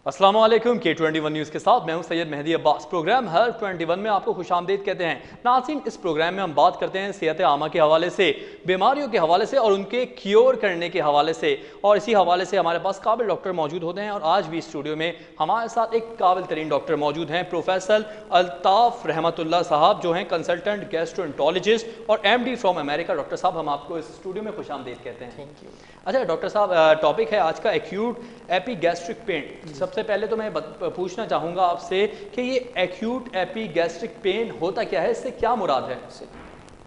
अस्सलाम वालेकुम K21 news के साथ मैं हूं सैयद मेहदी अब्बास। प्रोग्राम हर 21 में आपको खुशामदीद कहते हैं। नाज़रीन, इस प्रोग्राम में हम बात करते हैं सेहत आमा के हवाले से, बीमारियों के हवाले से और उनके क्योर करने के हवाले से। और इसी हवाले से हमारे पास काबिल डॉक्टर मौजूद होते हैं और आज भी स्टूडियो में हमारे साथ एक काबिल तरीन डॉक्टर मौजूद हैं, प्रोफेसर अल्ताफ़ रहमतुल्लाह साहब, जो हैं कंसल्टेंट गैस्ट्रोएंटरोलॉजिस्ट और MD फ्रॉम अमेरिका। डॉक्टर साहब, हम आपको इस स्टूडियो में खुशामदीद कहते हैं। Thank you. अच्छा डॉक्टर साहब, टॉपिक है आज का एक्यूट एपीगैस्ट्रिक पेन। सबसे पहले तो मैं पूछना चाहूँगा आपसे कि ये एक्यूट एपीगैस्ट्रिक पेन होता क्या है, इससे क्या मुराद है?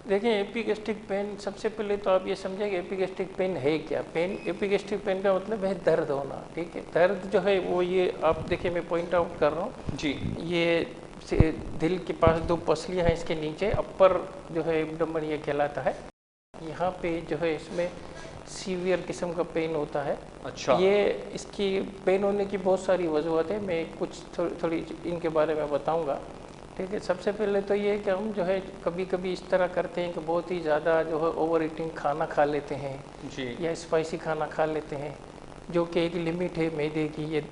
देखिए, एपीगैस्ट्रिक पेन, सबसे पहले तो आप ये समझें कि एपीगैस्ट्रिक पेन है क्या। एपीगैस्ट्रिक पेन का मतलब है दर्द होना। ठीक है, दर्द जो है वो ये आप देखिए, मैं पॉइंट आउट कर रहा हूँ जी। ये दिल के पास दो पसलियाँ हैं, इसके नीचे अपर जो है एब्डोमेन ये कहलाता है। यहाँ पे जो है इसमें सीवियर किस्म का पेन होता है। अच्छा। ये इसकी पेन होने की बहुत सारी वजूहत है, मैं कुछ थोड़ी इनके बारे में बताऊंगा। ठीक है, सबसे पहले तो ये कि हम जो है कभी कभी इस तरह करते हैं कि बहुत ही ज़्यादा जो है ओवर ईटिंग खाना खा लेते हैं जी। या स्पाइसी खाना खा लेते हैं, जो कि एक लिमिट है मैदे की, ये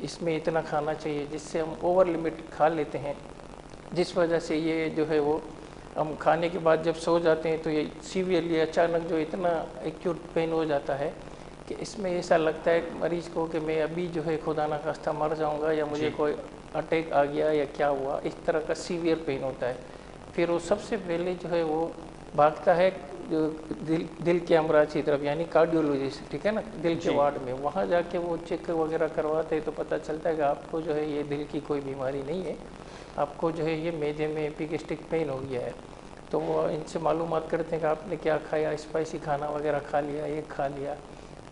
इसमें इतना खाना चाहिए, जिससे हम ओवर लिमिट खा लेते हैं, जिस वजह से ये जो है वो हम खाने के बाद जब सो जाते हैं तो ये सीवियरली अचानक जो इतना एक्यूट पेन हो जाता है कि इसमें ऐसा लगता है मरीज को कि मैं अभी जो है खुदा न खास्ता मर जाऊंगा या मुझे कोई अटैक आ गया या क्या हुआ, इस तरह का सीवियर पेन होता है। फिर वो सबसे पहले जो है वो भागता है जो दिल के अमराज की तरफ, यानी कार्डियोलॉजिस्ट, ठीक है ना, दिल के वार्ड में। वहाँ जाके वो चेक वगैरह करवाते हैं तो पता चलता है कि आपको जो है ये दिल की कोई बीमारी नहीं है, आपको जो है ये मैदे में एपीगैस्ट्रिक पेन हो गया है। तो वो इनसे मालूमात करते हैं कि आपने क्या खाया, स्पाइसी खाना वगैरह खा लिया, ये खा लिया,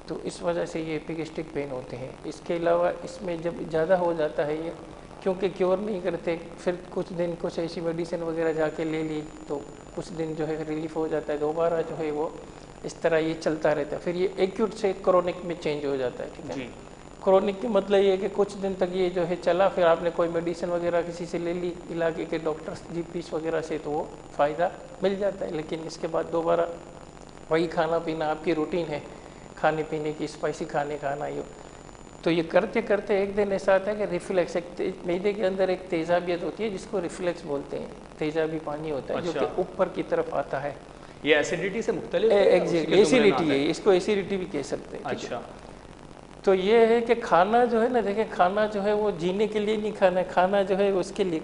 तो इस वजह से ये एपीगैस्ट्रिक पेन होते हैं। इसके अलावा इसमें जब ज़्यादा हो जाता है ये, क्योंकि क्योर नहीं करते, फिर कुछ दिन कुछ ऐसी मेडिसिन वगैरह जाके ले ली तो कुछ दिन जो है रिलीफ हो जाता है, दोबारा जो है वो इस तरह ये चलता रहता है, फिर ये एक्यूट से क्रोनिक में चेंज हो जाता है। ठीक है, क्रोनिक के मतलब ये है कि कुछ दिन तक ये जो है चला, फिर आपने कोई मेडिसिन वगैरह किसी से ले ली, इलाके के डॉक्टर्स जीपीस वगैरह से, तो वो फ़ायदा मिल जाता है, लेकिन इसके बाद दोबारा वही खाना पीना आपकी रूटीन है, खाने पीने की, स्पाइसी खाने खाना, ये तो ये करते करते एक दिन ऐसा आता है कि रिफ्लेक्स, एक मैदे के अंदर एक तेजाबियत होती है जिसको रिफ्लेक्स बोलते हैं, तेजाबी पानी होता है। अच्छा। जो कि ऊपर की तरफ आता है। ये एसिडिटी से मुख्तलिफ है? एग्जैक्टली, एसिडिटी है, इसको एसिडिटी भी कह सकते हैं। अच्छा। तो ये है कि खाना जो है ना, देखें, खाना जो है वो जीने के लिए नहीं खाना है, खाना जो है उसके लिए,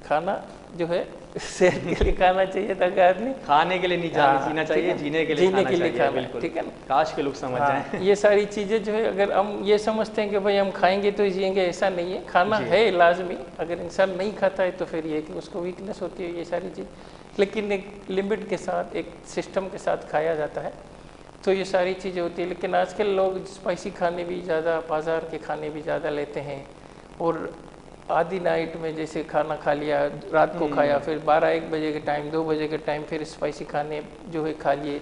खाना जो है सेहत के लिए खाना चाहिए ताकि आदमी खाने के लिए नहीं जीना चाहिए, जीने के लिए खाना, बिल्कुल। ठीक है ना, काश के लोग समझ जाएं। ये सारी चीज़ें जो है, अगर हम ये समझते हैं कि भाई हम खाएंगे तो जिएंगे, ऐसा नहीं है। खाना है लाजमी, अगर इंसान नहीं खाता है तो फिर ये कि उसको वीकनेस होती है, ये सारी चीज़, लेकिन एक लिमिट के साथ, एक सिस्टम के साथ खाया जाता है, तो ये सारी चीज़ें होती है। लेकिन आजकल लोग स्पाइसी खाने भी ज़्यादा, बाज़ार के खाने भी ज़्यादा लेते हैं, और आधी नाइट में जैसे खाना खा लिया, रात को खाया, फिर 12-1 बजे के टाइम, 2 बजे के टाइम फिर स्पाइसी खाने जो है खा लिए,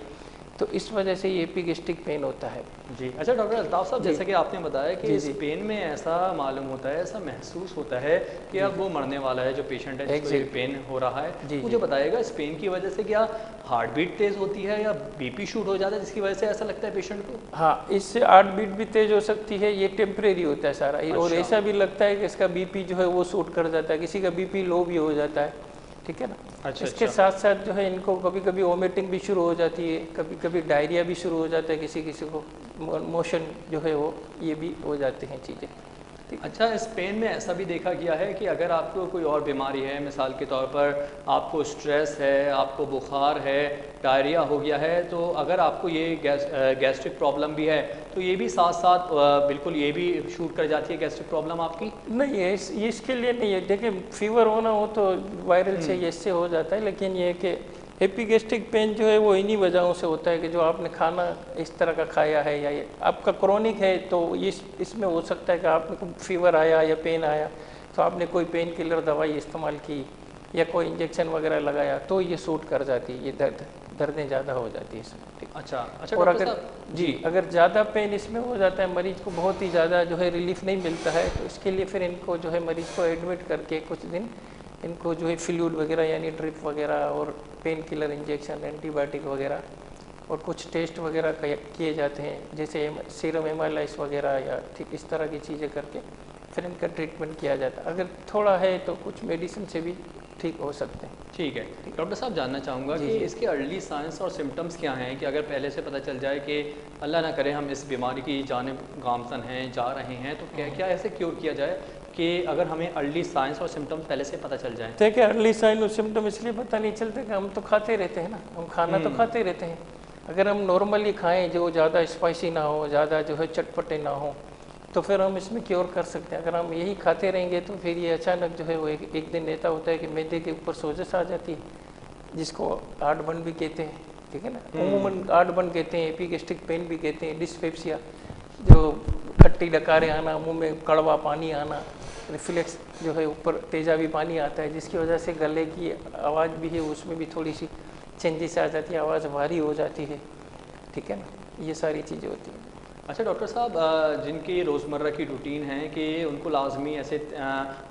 तो इस वजह से ये एपीगैस्ट्रिक पेन होता है। जी। अच्छा डॉक्टर अल्ताफ़ साहब, जैसे कि आपने बताया कि इस पेन में ऐसा मालूम होता है, ऐसा महसूस होता है कि अब वो मरने वाला है, जो पेशेंट है जिसको ये पेन हो रहा है, मुझे बताइएगा इस पेन की वजह से क्या हार्ट बीट तेज़ होती है या BP शूट हो जाता है, जिसकी वजह से ऐसा लगता है पेशेंट को? हाँ, इससे हार्ट बीट भी तेज़ हो सकती है, ये टेम्परेरी होता है सारा। अच्छा। और ऐसा भी लगता है कि इसका BP जो है वो शूट कर जाता है, किसी का BP लो भी हो जाता है, ठीक है ना। अच्छा। इसके साथ साथ जो है इनको कभी कभी वोमिटिंग भी शुरू हो जाती है, कभी कभी डायरिया भी शुरू हो जाता है, किसी किसी को मोशन जो है वो, ये भी हो जाते हैं चीज़ें। अच्छा, इस पेन में ऐसा भी देखा गया है कि अगर आपको कोई और बीमारी है, मिसाल के तौर पर आपको स्ट्रेस है, आपको बुखार है, डायरिया हो गया है, तो अगर आपको ये गैस्ट्रिक प्रॉब्लम भी है तो ये भी साथ साथ बिल्कुल ये भी शूट कर जाती है गैस्ट्रिक प्रॉब्लम आपकी? नहीं है, ये इसके लिए नहीं है। देखिए, फीवर होना हो तो वायरल से इससे हो जाता है, लेकिन ये कि एपीगैस्ट्रिक पेन जो है वो इन्हीं वजहों से होता है कि जो आपने खाना इस तरह का खाया है, या ये आपका क्रोनिक है तो इसमें हो सकता है कि आपको फीवर आया या पेन आया तो आपने कोई पेन किलर दवाई इस्तेमाल की या कोई इंजेक्शन वगैरह लगाया तो ये सूट कर जाती है, ये दर्दें ज़्यादा हो जाती है इसमें। ठीक। अच्छा और अगर अगर ज़्यादा पेन इसमें हो जाता है, मरीज को बहुत ही ज़्यादा जो है रिलीफ नहीं मिलता है, तो इसके लिए फिर इनको जो है मरीज को एडमिट करके कुछ दिन इनको जो है फ्लूइड वगैरह यानी ड्रिप वगैरह और पेन किलर इंजेक्शन, एंटीबायोटिक वगैरह और कुछ टेस्ट वगैरह किए जाते हैं, जैसे सीरम एमाइलाइज वगैरह या ठीक इस तरह की चीज़ें करके फिर इनका ट्रीटमेंट किया जाता है। अगर थोड़ा है तो कुछ मेडिसिन से भी ठीक हो सकते हैं। ठीक है डॉक्टर साहब, जानना चाहूँगा कि इसके अर्ली साइंस और सिम्टम्स क्या हैं, कि अगर पहले से पता चल जाए कि अल्लाह ना करे हम इस बीमारी की जानिब गामजन हैं, जा रहे हैं, तो क्या क्या ऐसे क्योर किया जाए कि अगर हमें अर्ली साइंस और सिम्टम्स पहले से पता चल जाए? देखिए अर्ली साइन और सिम्टम इसलिए पता नहीं चलते कि हम तो खाते रहते हैं ना, हम खाना तो खाते रहते हैं। अगर हम नॉर्मली खाएं जो ज़्यादा स्पाइसी ना हो, ज़्यादा जो है चटपटे ना हो, तो फिर हम इसमें क्योर कर सकते हैं। अगर हम यही खाते रहेंगे तो फिर ये अचानक जो है वो एक दिन ऐसा होता है कि मैदे के ऊपर सोजश आ जाती है, जिसको आर्टबर्न भी कहते हैं, ठीक है ना। अमूमन आर्टबर्न कहते हैं, एपिगेस्ट्रिक पेन भी कहते हैं, डिस्पेप्सिया जो खट्टी डकारें आना, मुंह में कड़वा पानी आना, रिफ्लेक्स जो है ऊपर तेजाबी पानी आता है, जिसकी वजह से गले की आवाज़ भी है उसमें भी थोड़ी सी चेंजेस आ जाती है, आवाज़ भारी हो जाती है, ठीक है ना। ये सारी चीज़ें होती हैं। अच्छा डॉक्टर साहब, जिनकी रोज़मर्रा की रूटीन है कि उनको लाजमी ऐसे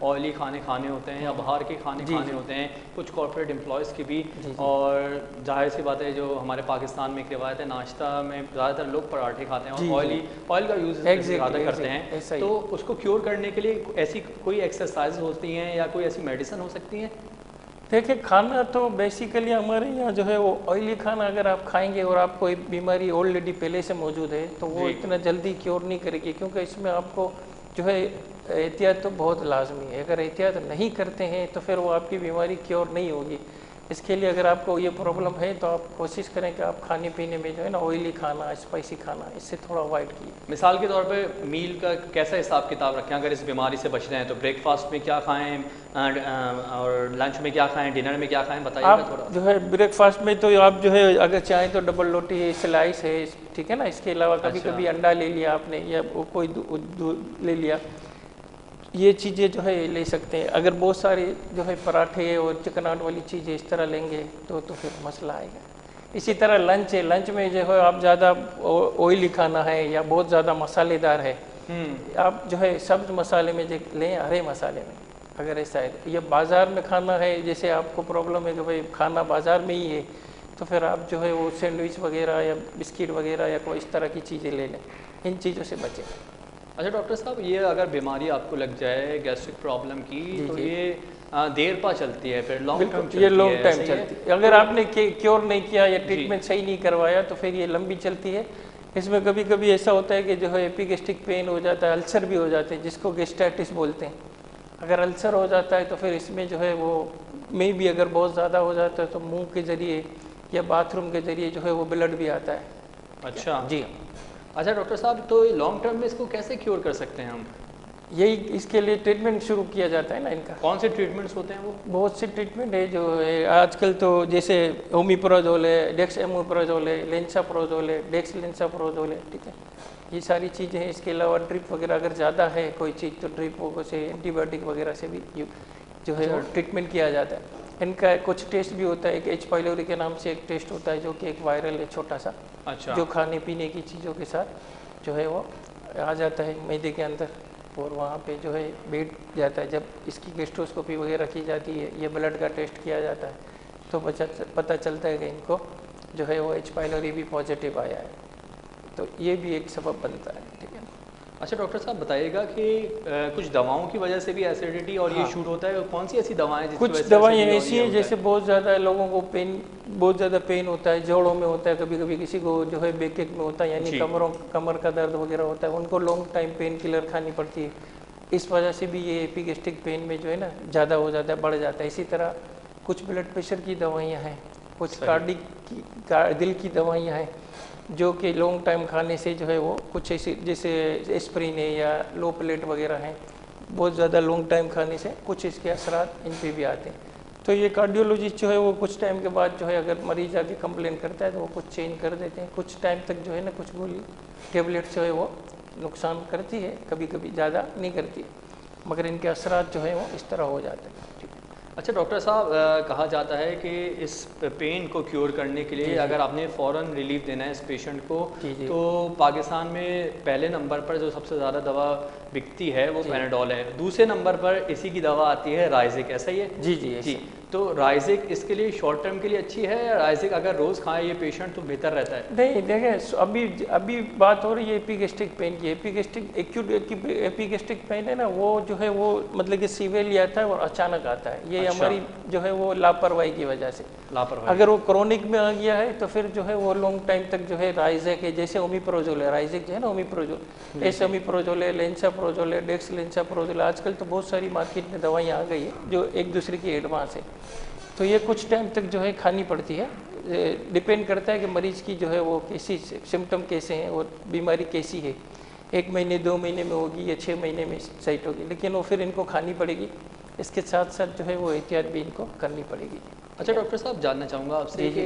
ऑयली खाने होते हैं या बाहर के खाने होते हैं, कुछ कॉर्पोरेट एम्प्लॉयज़ की भी, और जाहिर सी बात है जो हमारे पाकिस्तान में एक रिवायत है, नाश्ता में ज़्यादातर लोग पराठे खाते हैं और ऑयल का यूज़ ज़्यादा करते हैं, तो उसको क्योर करने के लिए ऐसी कोई एक्सरसाइज होती हैं या कोई ऐसी मेडिसिन हो सकती हैं? देखिए खाना तो बेसिकली हमारे यहाँ जो है वो ऑयली खाना अगर आप खाएंगे और आपको एक बीमारी ऑलरेडी पहले से मौजूद है तो वो इतना जल्दी क्योर नहीं करेगी, क्योंकि इसमें आपको जो है एहतियात तो बहुत लाजमी है। अगर एहतियात नहीं करते हैं तो फिर वो आपकी बीमारी क्योर नहीं होगी। इसके लिए अगर आपको ये प्रॉब्लम है तो आप कोशिश करें कि आप खाने पीने में जो है ना ऑयली खाना, स्पाइसी खाना, इससे थोड़ा अवॉइड कीजिए। मिसाल के तौर पे मील का कैसा हिसाब किताब रखें अगर इस बीमारी से बच रहे हैं, तो ब्रेकफास्ट में क्या खाएं और लंच में क्या खाएं, डिनर में क्या खाएं, बताइएगा थोड़ा। जो है ब्रेकफास्ट में तो आप जो है अगर चाहें तो डबल रोटी है, स्लाइस है, ठीक है ना। इसके अलावा कभी कभी अंडा ले लिया आपने या कोई दूध ले लिया, ये चीज़ें जो है ले सकते हैं। अगर बहुत सारे जो है पराठे और चिकनाट वाली चीज़ें इस तरह लेंगे तो फिर मसला आएगा। इसी तरह लंच है, लंच में जो है आप ज़्यादा ऑयली खाना है या बहुत ज़्यादा मसालेदार है, आप जो है सब्ज मसाले में जो लें, हरे मसाले में अगर ऐसा है। ये बाज़ार में खाना है, जैसे आपको प्रॉब्लम है कि भाई खाना बाज़ार में ही है, तो फिर आप जो है वो सैंडविच वगैरह या बिस्किट वगैरह या कोई इस तरह की चीज़ें ले लें, इन चीज़ों से बचें। अच्छा डॉक्टर साहब, ये अगर बीमारी आपको लग जाए गैस्ट्रिक प्रॉब्लम की, तो ये देर पा चलती है, फिर लॉन्ग टर्म चलती है? ये लॉन्ग टाइम चलती है। अगर आपने क्योर नहीं किया या ट्रीटमेंट सही नहीं करवाया तो फिर ये लंबी चलती है। इसमें कभी कभी ऐसा होता है कि जो है एपिगेस्ट्रिक पेन हो जाता है, अल्सर भी हो जाते हैं, जिसको गैस्ट्राइटिस बोलते हैं। अगर अल्सर हो जाता है तो फिर इसमें जो है वो में भी अगर बहुत ज़्यादा हो जाता है तो मुंह के ज़रिए या बाथरूम के ज़रिए जो है वो ब्लड भी आता है। अच्छा जी। अच्छा डॉक्टर साहब, तो लॉन्ग टर्म में इसको कैसे क्योर कर सकते हैं हम? यही इसके लिए ट्रीटमेंट शुरू किया जाता है ना इनका। कौन से ट्रीटमेंट्स होते हैं वो? बहुत से ट्रीटमेंट है जो है आजकल, तो जैसे ओमिप्राजोल है, डेक्सएमोप्राजोल है, लेंसाप्रोजोल है, डेक्सलेंसाप्रोजोल है, ठीक है। ये सारी चीज़ें हैं। इसके अलावा ड्रिप वगैरह अगर ज़्यादा है कोई चीज़ तो ड्रिप से एंटीबायोटिक वगैरह से भी जो है वो ट्रीटमेंट किया जाता है। इनका कुछ टेस्ट भी होता है, एक एच पाइलोरी के नाम से एक टेस्ट होता है जो कि एक वायरल है छोटा सा, जो खाने पीने की चीज़ों के साथ जो है वो आ जाता है मैदे के अंदर और वहाँ पे जो है बैठ जाता है। जब इसकी गैस्ट्रोस्कोपी वगैरह की जाती है, ये ब्लड का टेस्ट किया जाता है, तो पता चलता है कि इनको जो है वो एच पाइलोरी भी पॉजिटिव आया है, तो ये भी एक सबब बनता है, ठीक है। अच्छा डॉक्टर साहब, बताइएगा कि कुछ दवाओं की वजह से भी एसिडिटी और ये शूट होता है, कौन सी ऐसी दवाएं जिसकी कुछ वजह से दवाएं ऐसी हैं जैसे बहुत ज़्यादा लोगों को बहुत ज़्यादा पेन होता है, जोड़ों में होता है, कभी कभी किसी को जो है बैक में होता है, यानी कमर का दर्द वगैरह होता है, उनको लॉन्ग टाइम पेन किलर खानी पड़ती है। इस वजह से भी ये एपिगेस्ट्रिक पेन में जो है ना ज़्यादा हो जाता है, बढ़ जाता है। इसी तरह कुछ ब्लड प्रेशर की दवाइयाँ हैं, कुछ कार्डिक दिल की दवाइयाँ हैं जो कि लॉन्ग टाइम खाने से जो है वो कुछ ऐसी जैसे एस्प्रिन है या लो प्लेट वगैरह हैं, बहुत ज़्यादा लॉन्ग टाइम खाने से कुछ इसके असरात इन पे भी आते हैं। तो ये कार्डियोलॉजिस्ट जो है वो कुछ टाइम के बाद जो है अगर मरीज आके कंप्लेन करता है तो वो कुछ चेंज कर देते हैं। कुछ टाइम तक जो है ना कुछ गोली टेबलेट जो है वो नुकसान करती है, कभी कभी ज़्यादा नहीं करती, मगर इनके असरात जो है वो इस तरह हो जाते हैं। अच्छा डॉक्टर साहब, कहा जाता है कि इस पेन को क्योर करने के लिए अगर आपने फ़ौरन रिलीफ देना है इस पेशेंट को, तो पाकिस्तान में पहले नंबर पर जो सबसे ज़्यादा दवा बिकती है वो पैनाडोल है, दूसरे नंबर पर इसी की दवा आती है राइजिक, ऐसा ही है? जी जी जी। तो राइजिक इसके लिए शॉर्ट टर्म के लिए अच्छी है, या राइजिक अगर रोज़ खाए ये पेशेंट तो बेहतर रहता है? नहीं देखें, अभी अभी बात हो रही है एपिगेस्ट्रिक पेन की। एपिगेस्ट्रिक एक्यूट एपिगेस्ट्रिक पेन है ना, वो जो है वो मतलब कि सीवियरली आता है और अचानक आता है। ये अच्छा। हमारी जो है वो लापरवाही की वजह से। लापरवाही। अगर वो क्रोनिक में आ गया है तो फिर जो है वो लॉन्ग टाइम तक जो है राइजिक है, जैसे ओमिप्रोजोल है, राइजिक जो है ना ओमिप्रोजोल, ऐसे ओमिप्रोजोल है, लेंसाप्रोजोल है, डेक्सलेंसाप्रोजोल। आजकल तो बहुत सारी मार्केट में दवाइयाँ आ गई है जो एक दूसरे की एडवांस है। तो ये कुछ टाइम तक जो है खानी पड़ती है। डिपेंड करता है कि मरीज़ की जो है वो कैसी सिम्टम कैसे हैं और बीमारी कैसी है। 1 महीने 2 महीने में होगी या 6 महीने में सेट होगी, लेकिन वो फिर इनको खानी पड़ेगी। इसके साथ साथ जो है वो एहतियात भी इनको करनी पड़ेगी। अच्छा डॉक्टर साहब, जानना चाहूँगा आपसे कि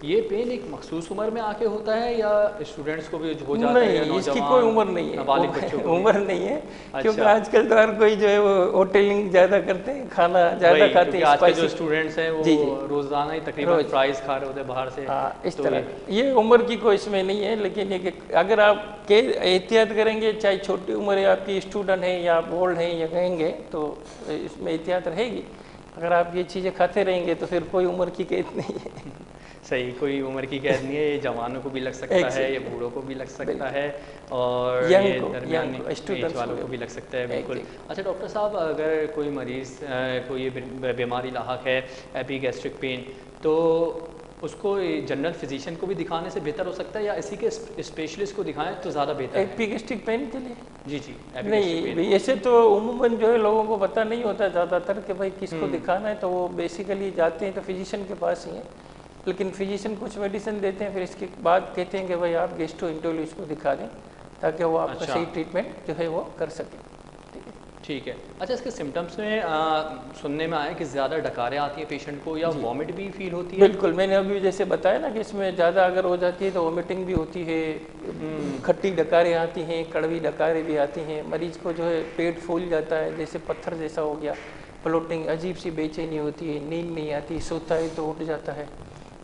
ये पेन एक मखसूस उम्र में आके होता है या स्टूडेंट्स को भी हो जाता है? नहीं, इसकी कोई उम्र नहीं है, नाबालिग बच्चों को उम्र नहीं है। अच्छा। क्योंकि आजकल तो हर कोई जो है वो होटलिंग ज़्यादा करते हैं, खाना ज़्यादा खाते हैं, आजकल जो स्पाइसी। स्टूडेंट्स हैं वो जी, जी। रोज़ाना ही तकरीबन फ्राइज खा रहे होते हैं बाहर से। हाँ, इस तो तरह ये उम्र की कोई इसमें नहीं है। लेकिन ये कि अगर आप के एहतियात करेंगे, चाहे छोटी उम्र है आपकी, स्टूडेंट हैं या आप ओल्ड हैं या कहेंगे, तो इसमें एहतियात रहेगी। अगर आप ये चीज़ें खाते रहेंगे तो फिर कोई उम्र की कैद नहीं है। सही, कोई उम्र की कैद नहीं है। ये जवानों को भी लग सकता है, ये बूढ़ों को भी लग सकता है, और यंग ये को, दरमियानी यंग स्टूडेंट्स एज वालों को को भी लग सकता है। बिल्कुल। Exactly। अच्छा डॉक्टर साहब, अगर कोई मरीज़ को ये बीमारी लाहक है एपिगैस्ट्रिक पेन, तो उसको जनरल फिजिशियन को भी दिखाने से बेहतर हो सकता है, या इसी के स्पेशलिस्ट को दिखाएं तो ज़्यादा बेहतर है? एपिगेस्ट्रिक पेन के लिए जी जी, epigastric नहीं, pain। ऐसे तो उम्मन जो है लोगों को पता नहीं होता ज़्यादातर कि भाई किसको दिखाना है। तो वो बेसिकली जाते हैं तो फिजिशियन के पास ही है। लेकिन फिजिशियन कुछ मेडिसिन देते हैं, फिर इसके बाद कहते हैं कि भाई आप गैस्ट्रोएंटेरोलॉजिस्ट को दिखा दें, ताकि वो आपका अच्छा। सही ट्रीटमेंट जो है वो कर सके। ठीक है। ठीक है। अच्छा, इसके सिम्टम्स में सुनने में आया कि ज़्यादा डकारें आती हैं पेशेंट को, या वॉमिट भी फील होती है? बिल्कुल, मैंने अभी जैसे बताया ना कि इसमें ज़्यादा अगर हो जाती है तो वोमिटिंग भी होती है, खट्टी डकारें आती हैं, कड़वी डकारें भी आती हैं। मरीज़ को जो है पेट फूल जाता है, जैसे पत्थर जैसा हो गया, ब्लोटिंग, अजीब सी बेचैनी होती है, नींद नहीं आती, सोता है तो उठ जाता है,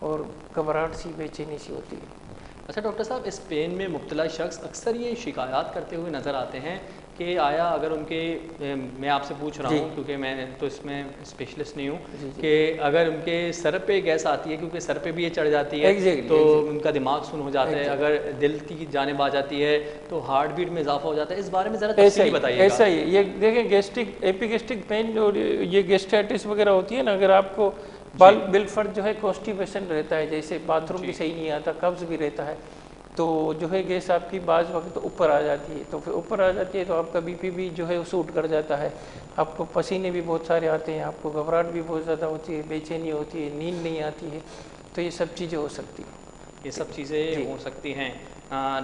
और घबराहट सी बेचैनी सी होती है। अच्छा डॉक्टर साहब, इस पेन में मुब्तला शख्स अक्सर ये शिकायत करते हुए नज़र आते हैं कि आया अगर उनके, मैं आपसे पूछ रहा हूँ क्योंकि मैं तो इसमें स्पेशलिस्ट नहीं हूँ, कि अगर उनके सर पे गैस आती है, क्योंकि सर पे भी ये चढ़ जाती है, तो उनका दिमाग सुन हो जाता है, अगर दिल की जानिब आ जाती है तो हार्ट बीट में इजाफा हो जाता है। इस बारे में ज़रा तफसीली बताइए। ऐसा ही ये देखें, गैस्ट्रिक एपिगैस्ट्रिक पेन जो ये गैस्ट्राइटिस वगैरह होती है ना, अगर आपको बिलफर्ड जो है कॉन्स्टिपेशन रहता है, जैसे बाथरूम भी सही नहीं आता, कब्ज भी रहता है, तो जो है गैस आपकी बाज़ वक्त ऊपर आ जाती है। तो फिर ऊपर आ जाती है तो आपका बीपी भी जो है वो सूट कर जाता है, आपको पसीने भी बहुत सारे आते हैं, आपको घबराहट भी बहुत ज़्यादा होती है, बेचैनी होती है, नींद नहीं आती है। तो ये सब चीज़ें हो सकती हैं। ये सब चीज़ें हो सकती हैं।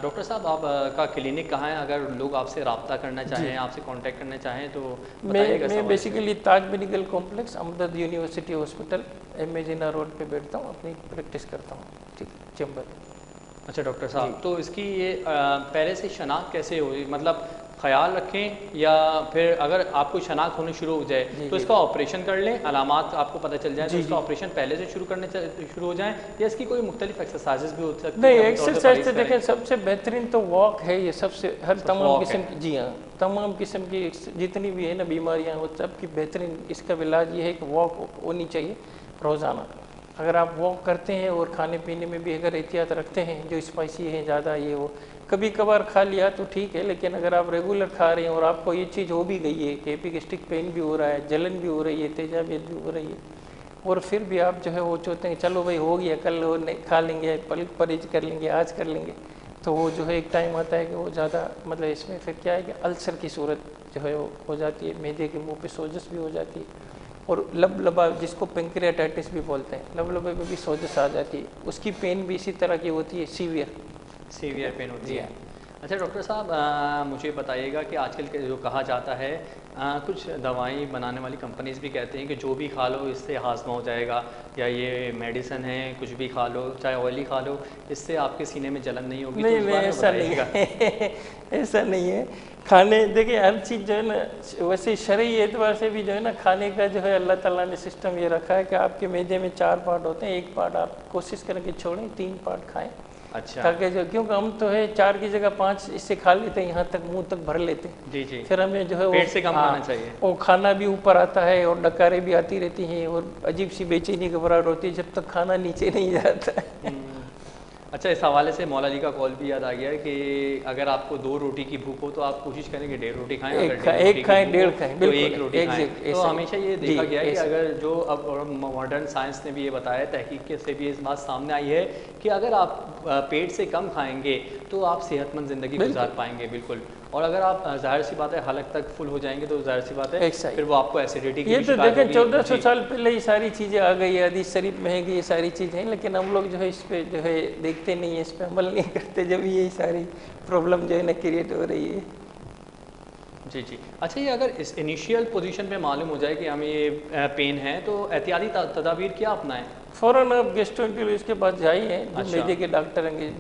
डॉक्टर साहब, आपका क्लिनिक कहाँ है? अगर लोग आपसे रब्ता करना चाहें, आपसे कांटेक्ट करना चाहें तो बताइएगा। मैं basically Taj medical complex, Ahmad university hospital, M A. Jinnah road पे बैठता हूँ, अपनी प्रैक्टिस करता हूँ। ठीक, चैम्बर। अच्छा डॉक्टर साहब, तो इसकी ये पहले से शनाख्त कैसे हुई, मतलब ख्याल रखें, या फिर अगर आपको शनाख्त होनी शुरू हो जाए तो इसका ऑपरेशन कर लें, अलामात आपको पता चल जाए तो इसका ऑपरेशन पहले से शुरू हो जाए, या इसकी कोई मुख्तलिफ एक्सरसाइजेज भी हो सकती है? नहीं, एक्सरसाइज तो देखें सबसे बेहतरीन तो वॉक है। ये सबसे हर तमाम किस्म की, जी हाँ, तमाम किस्म की जितनी भी है ना बीमारियाँ, वो सबकी बेहतरीन इसका इलाज ये है कि वॉक होनी चाहिए रोज़ाना। अगर आप वॉक करते हैं और खाने पीने में भी अगर एहतियात रखते हैं, जो स्पाइसी है ज़्यादा, ये वो कभी कभार खा लिया तो ठीक है, लेकिन अगर आप रेगुलर खा रहे हैं और आपको ये चीज़ हो भी गई है कि एपिगैस्ट्रिक पेन भी हो रहा है, जलन भी हो रही है, तेजाबियत भी हो रही है, और फिर भी आप जो है वो चाहते हैं चलो भाई हो गया, कल हो खा लेंगे, परहेज कर लेंगे, आज कर लेंगे, तो वो जो है एक टाइम आता है कि वो ज़्यादा, मतलब इसमें फिर क्या है कि अल्सर की सूरत जो है वो हो जाती है, मैदे के मुँह पर सोजस भी हो जाती है, और लबलबा जिसको पेंक्रियाटाइटिस भी बोलते हैं, लबलबे में भी सोजस आ जाती है, उसकी पेन भी इसी तरह की होती है, सीवियर पेन होती है। अच्छा डॉक्टर साहब, मुझे बताइएगा कि आजकल के जो कहा जाता है, कुछ दवाई बनाने वाली कंपनीज भी कहते हैं कि जो भी खा लो इससे हाजमा हो जाएगा, या ये मेडिसिन है कुछ भी खा लो, चाहे ऑयली खा लो, इससे आपके सीने में जलन नहीं होगी। नहीं, ऐसा नहीं है ऐसा नहीं है। खाने देखिए, हर चीज़ जो है ना, वैसे शरई एतबार से भी जो है ना, खाने का जो है अल्लाह ताला ने सिस्टम ये रखा है कि आपके मैदे में 4 पार्ट होते हैं, एक पार्ट आप कोशिश करें कि छोड़ें, 3 पार्ट खाएं। अच्छा। ताकि जो, क्योंकि हम तो है 4 की जगह 5 इससे खा लेते हैं, यहाँ तक मुंह तक भर लेते हैं। जी जी। फिर हमें जो है पेट से कम खाना चाहिए। वो खाना भी ऊपर आता है और डकारें भी आती रहती हैं और अजीब सी बेचैनी घबराहट होती है जब तक खाना नीचे नहीं जाता है। अच्छा, इस हवाले से मौला अली का कॉल भी याद आ गया है कि अगर आपको 2 रोटी की भूख हो तो आप कोशिश करेंगे 1.5 रोटी खाएं, अगर 1.5 एक खाएं, रोटी की 1.5 भूख हो खाएं, तो बिल्कुल 1 रोटी खाएं। एग्जैक्ट तो ऐसा हमेशा ये जी, देखा गया है कि ऐसा। अगर जो अब और मॉडर्न साइंस ने भी ये बताया, तहकीक से भी इस बात सामने आई है कि अगर आप पेट से कम खाएंगे तो आप सेहतमंद ज़िंदगी गुजार पाएंगे। बिल्कुल। और अगर आप जाहिर सी बात है हलक तक फुल हो जाएंगे तो जाहिर सी बात है फिर वो आपको एसिडिटी की ये भी तो शिकायत देखें होगी। 1400 जी। साल पहले ये सारी चीज़ें आ गई है, हदीस शरीफ में है कि ये सारी चीज़ें हैं, लेकिन हम लोग जो है इस पे जो है देखते नहीं है, इस पे अमल नहीं करते, जब ये सारी प्रॉब्लम जो है ना क्रिएट हो रही है। जी जी। अच्छा, ये अगर इस इनिशियल पोजीशन पे मालूम हो जाए कि हमें ये पेन है तो एहतियाती तदाबीर क्या अपनाएं? फ़ौरन आप गेस्ट्रोएंटेरोलॉजिस्ट के पास जाइए, जो अच्छा। मैदे के डॉक्टर हैं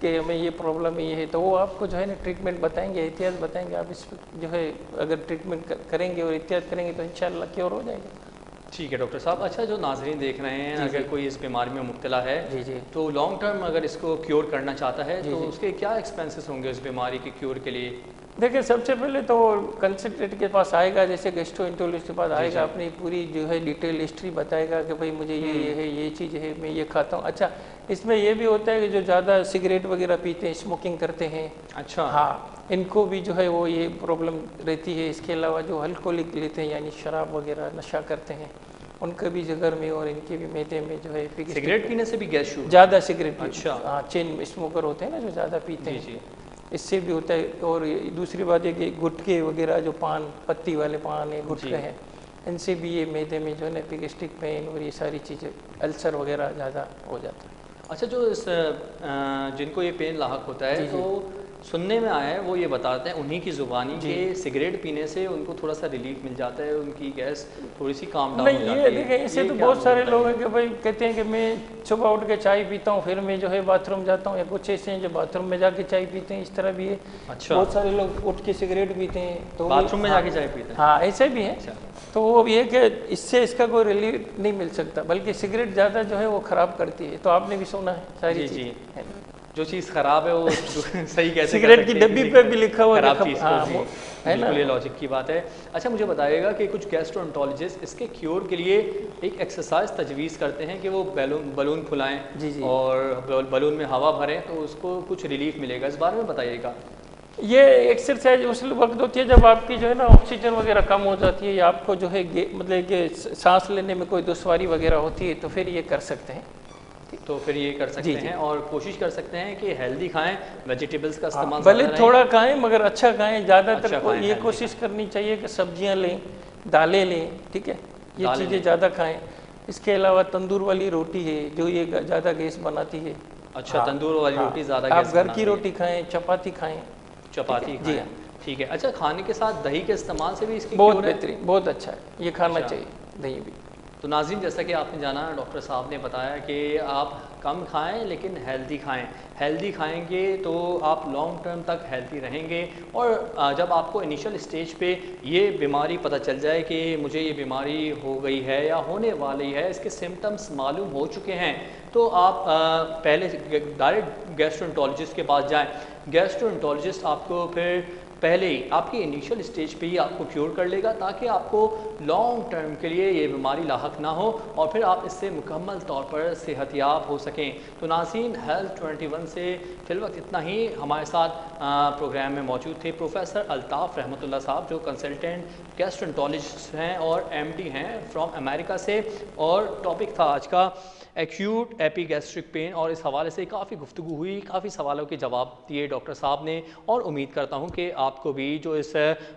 कि हमें ये प्रॉब्लम ये है, तो वो आपको जो है ना ट्रीटमेंट बताएंगे, एहतियात बताएंगे। आप इस पे जो है अगर ट्रीटमेंट करेंगे और एहतियात करेंगे तो इंशाल्लाह क्योर हो जाएगा। ठीक है डॉक्टर साहब। अच्छा, जो नाज़रीन देख रहे हैं, जी, अगर जी। कोई इस बीमारी में मुब्तला है जी जी तो लॉन्ग टर्म अगर इसको क्योर करना चाहता है जी, तो जी। उसके क्या एक्सपेंसेस होंगे उस बीमारी के क्योर के लिए? देखिए, सबसे पहले तो कंसल्टेंट के पास आएगा, जैसे गेस्ट्रोएंटेरोलॉजिस्ट के पास जी, आएगा, जी। अपनी पूरी जो है डिटेल हिस्ट्री बताएगा कि भाई मुझे ये है, ये चीज़ है, मैं ये खाता हूँ। अच्छा, इसमें ये भी होता है कि जो ज़्यादा सिगरेट वगैरह पीते हैं, स्मोकिंग करते हैं, अच्छा। हाँ, इनको भी जो है वो ये प्रॉब्लम रहती है। इसके अलावा जो अल्कोहलिक लेते हैं यानी शराब वगैरह नशा करते हैं, उनके भी जिगर में और इनके भी मैदे में जो है सिगरेट पीने से भी गैस शुरू? ज़्यादा सिगरेट अच्छा। हाँ, चेन स्मोकर होते हैं ना जो ज़्यादा पीते जी हैं, जी। इससे भी होता है। और दूसरी बात है कि गुटखे वगैरह जो पान पत्ती वाले पान है, गुटखे हैं, इनसे भी ये मैदे में जो है ना एपिगेस्ट्रिक पेन और ये सारी चीज़ें, अल्सर वगैरह ज़्यादा हो जाता है। अच्छा, जो इस जिनको ये पेन लाहक होता है जी, जी। तो सुनने में आया है, वो ये बताते हैं उन्हीं की ज़ुबानी जी। के सिगरेट पीने से उनको थोड़ा सा रिलीफ मिल जाता है, उनकी गैस थोड़ी सी काम डाउन हो नहीं, जाती ये है। देखें, इससे ये तो क्या बहुत सारे मुझे लोग हैं बताइए? कि भाई कहते हैं कि मैं सुबह उठ के चाय पीता हूँ, फिर मैं जो है बाथरूम जाता हूँ, या कुछ ऐसे हैं जो बाथरूम में जाके चाय पीते हैं, इस तरह भी है। अच्छा। बहुत सारे लोग उठ के सिगरेट पीते हैं, तो बाथरूम में हाँ, जाके चाय पीते हैं? हाँ, ऐसे भी है। अच्छा। तो वो ये कि इससे इसका कोई रिलीफ नहीं मिल सकता, बल्कि सिगरेट ज़्यादा जो है वो ख़राब करती है। तो आपने भी सुना है सारी जी, जी। चीज़ है ना। जो चीज़ खराब है वो सही कैसे सिगरेट कर की सकते हैं डब्बी किसी पे भी लिखा हुआ है खराब कि चीज़ हाँ, को? जी, वो है ना। बिल्कुल ये लॉजिक की बात है। अच्छा, मुझे बताइएगा कि कुछ गैस्ट्रोएंटरोलॉजिस्ट इसके क्योर के लिए एक एक्सरसाइज तजवीज़ करते हैं कि वो बलून खुलाएं जी, जी। और बलून में हवा भरें तो उसको कुछ रिलीफ मिलेगा, इस बारे में बताइएगा। ये एक्सरसाइज उस वक्त होती है जब आपकी जो है ना ऑक्सीजन वगैरह कम हो जाती है, या आपको जो है मतलब कि सांस लेने में कोई दुश्वारी वगैरह होती है, तो फिर ये कर सकते हैं। तो फिर ये कर सकते जी, जी। हैं और कोशिश कर सकते हैं कि हेल्दी खाएं, वेजिटेबल्स का हाँ, इस्तेमाल भले ज़्यादा करें। थोड़ा खाएं मगर अच्छा खाएं। ज़्यादातर अच्छा खाएं, ये healthy कोशिश करनी चाहिए कि सब्जियां लें, दालें लें, ठीक है, ये दालें चीज़ें लें। ज़्यादा खाएं। इसके अलावा तंदूर वाली रोटी है जो ये ज़्यादा गैस बनाती है। अच्छा, हाँ, तंदूर वाली हाँ, रोटी ज़्यादा आप गैस घर बनाती की है। रोटी खाएं, चपाती खाएं, चपाती जी खाएं। हाँ। ठीक है। अच्छा, खाने के साथ दही के इस्तेमाल से भी इसकी बहुत क्योर है? बेहतरीन, बहुत अच्छा है, ये खाना अच्छा। चाहिए दही भी। तो नाज़रीन, जैसा कि आपने जाना, डॉक्टर साहब ने बताया कि आप कम खाएं लेकिन हेल्दी खाएं। हेल्दी खाएंगे तो आप लॉन्ग टर्म तक हेल्दी रहेंगे। और जब आपको इनिशियल स्टेज पे ये बीमारी पता चल जाए कि मुझे ये बीमारी हो गई है या होने वाली है, इसके सिम्टम्स मालूम हो चुके हैं, तो आप पहले डायरेक्ट गैस्ट्रोएंटरोलॉजिस्ट के पास जाएं। गैस्ट्रोएंटरोलॉजिस्ट आपको फिर पहले ही आपकी इनिशियल स्टेज पे ही आपको क्योर कर लेगा, ताकि आपको लॉन्ग टर्म के लिए ये बीमारी लाहक ना हो और फिर आप इससे मुकम्मल तौर पर सेहतयाब हो सकें। तो नाज़रीन, हेल्थ 21 से फिलवक्त इतना ही। हमारे साथ प्रोग्राम में मौजूद थे प्रोफेसर अल्ताफ़ रहमतुल्लाह साहब, जो कंसल्टेंट गैस्ट्रोएंटरोलॉजिस्ट हैं और MD हैं फ्रॉम अमेरिका से। और टॉपिक था आज का एक्यूट एपिगैस्ट्रिक पेन, और इस हवाले से काफ़ी गुफ्तगू हुई, काफ़ी सवालों के जवाब दिए डॉक्टर साहब ने। और उम्मीद करता हूँ कि आपको भी जो इस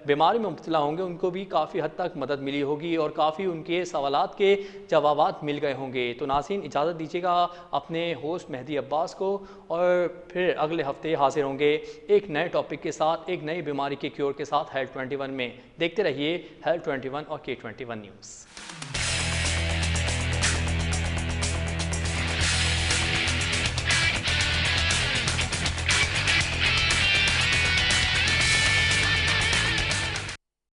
बीमारी में मुब्तला होंगे उनको भी काफ़ी हद तक मदद मिली होगी और काफ़ी उनके सवालात के जवाबात मिल गए होंगे। तो नाज़रीन, इजाज़त दीजिएगा अपने होस्ट मेहदी अब्बास को, और फिर अगले हफ्ते हाजिर होंगे एक नए टॉपिक के साथ, एक नई बीमारी के क्योर के साथ हेल्थ 21 में। देखते रहिए हेल्थ 21 और K21 न्यूज़।